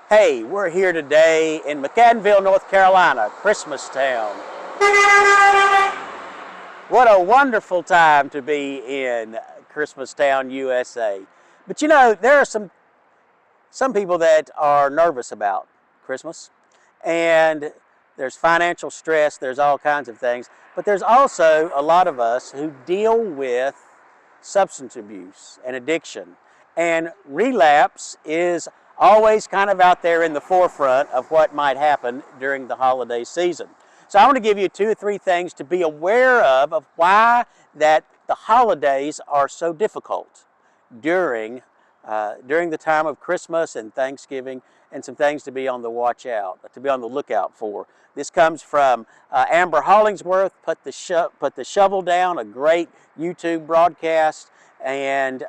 Hey, we're here today in McAdenville, North Carolina, Christmas Town. What a wonderful time to be in Christmas Town, USA. But you know, there are some people that are nervous about Christmas, and there's financial stress, there's all kinds of things, but there's also a lot of us who deal with substance abuse and addiction, and relapse is always kind of out there in the forefront of what might happen during the holiday season. So I want to give you 2 or 3 things to be aware of why that the holidays are so difficult during the time of Christmas and Thanksgiving, and some things to be on the lookout for. This comes from Amber Hollingsworth, Put the Shovel Down, a great YouTube broadcast. And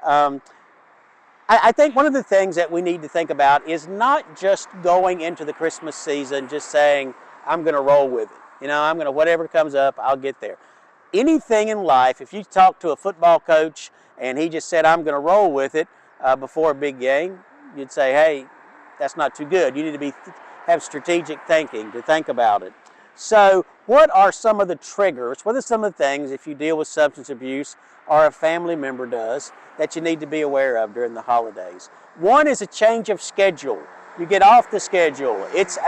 I think one of the things that we need to think about is not just going into the Christmas season just saying, I'm going to roll with it. You know, I'm going to, whatever comes up, I'll get there. Anything in life, if you talk to a football coach and he just said, I'm going to roll with it before a big game, you'd say, hey, that's not too good. You need to have strategic thinking to think about it. So what are some of the triggers? What are some of the things, if you deal with substance abuse or a family member does, that you need to be aware of during the holidays? One is a change of schedule. You get off the schedule. It's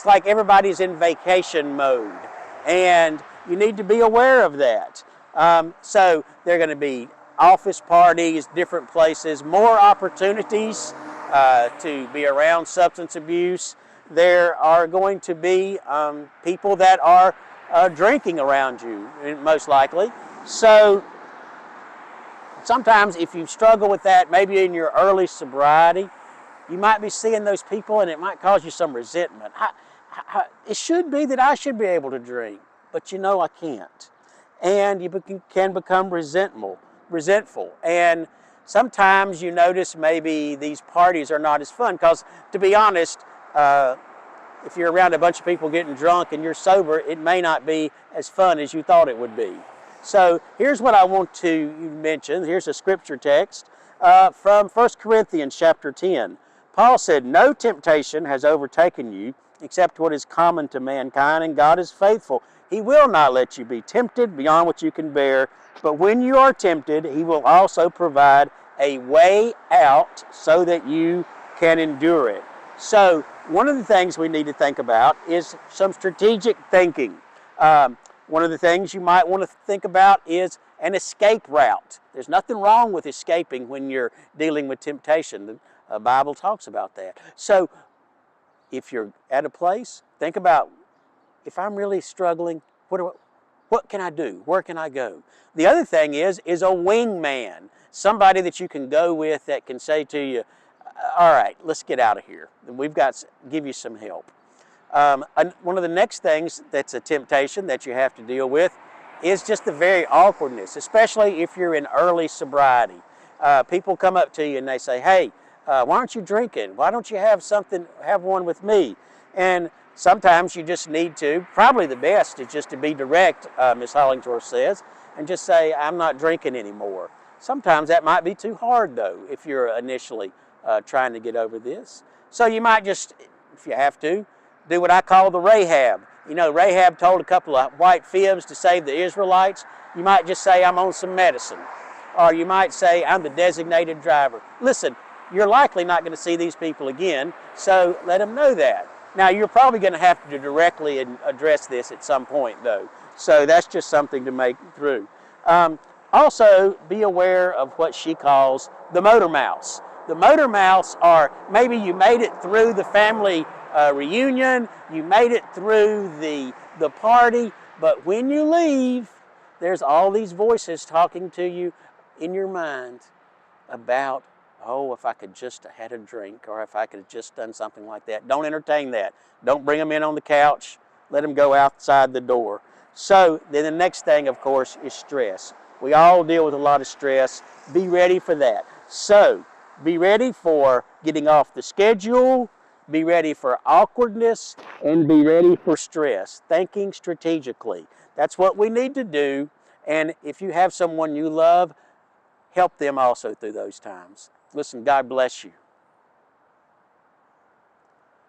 like everybody's in vacation mode, and you need to be aware of that. So there are going to be office parties, different places, more opportunities to be around substance abuse. There are going to be people that are drinking around you, most likely. So sometimes if you struggle with that, maybe in your early sobriety, you might be seeing those people and it might cause you some resentment. It should be that I should be able to drink, but you know I can't. And you can become resentful. And sometimes you notice maybe these parties are not as fun because, to be honest, if you're around a bunch of people getting drunk and you're sober, it may not be as fun as you thought it would be. So here's what I want to mention. Here's a scripture text from 1 Corinthians chapter 10. Paul said, no temptation has overtaken you except what is common to mankind, and God is faithful. He will not let you be tempted beyond what you can bear, but when you are tempted, He will also provide a way out so that you can endure it. So one of the things we need to think about is some strategic thinking. One of the things you might want to think about is an escape route. There's nothing wrong with escaping when you're dealing with temptation. The Bible talks about that. So if you're at a place, think about, if I'm really struggling, what can I do? Where can I go? The other thing is a wingman, somebody that you can go with that can say to you, all right, let's get out of here. We've got to give you some help. One of the next things that's a temptation that you have to deal with is just the very awkwardness, especially if you're in early sobriety. People come up to you and they say, hey, why aren't you drinking? Why don't you have one with me? And sometimes you just need to, probably the best is just to be direct, Ms. Hollingsworth says, and just say, I'm not drinking anymore. Sometimes that might be too hard, though, if you're initially trying to get over this. So you might just, if you have to, do what I call the Rahab. You know, Rahab told a couple of white fibs to save the Israelites. You might just say, I'm on some medicine. Or you might say, I'm the designated driver. Listen, you're likely not going to see these people again, so let them know that. Now, you're probably going to have to directly address this at some point, though. So that's just something to make through. Also, be aware of what she calls the motor mouse. The motor mouse are, maybe you made it through the family reunion, you made it through the party, but when you leave, there's all these voices talking to you in your mind about, oh, if I could just have had a drink, or if I could have just done something like that. Don't entertain that. Don't bring them in on the couch. Let them go outside the door. So then the next thing, of course, is stress. We all deal with a lot of stress. Be ready for that. So be ready for getting off the schedule, be ready for awkwardness, and be ready for stress. Thinking strategically. That's what we need to do. And if you have someone you love, help them also through those times. Listen, God bless you.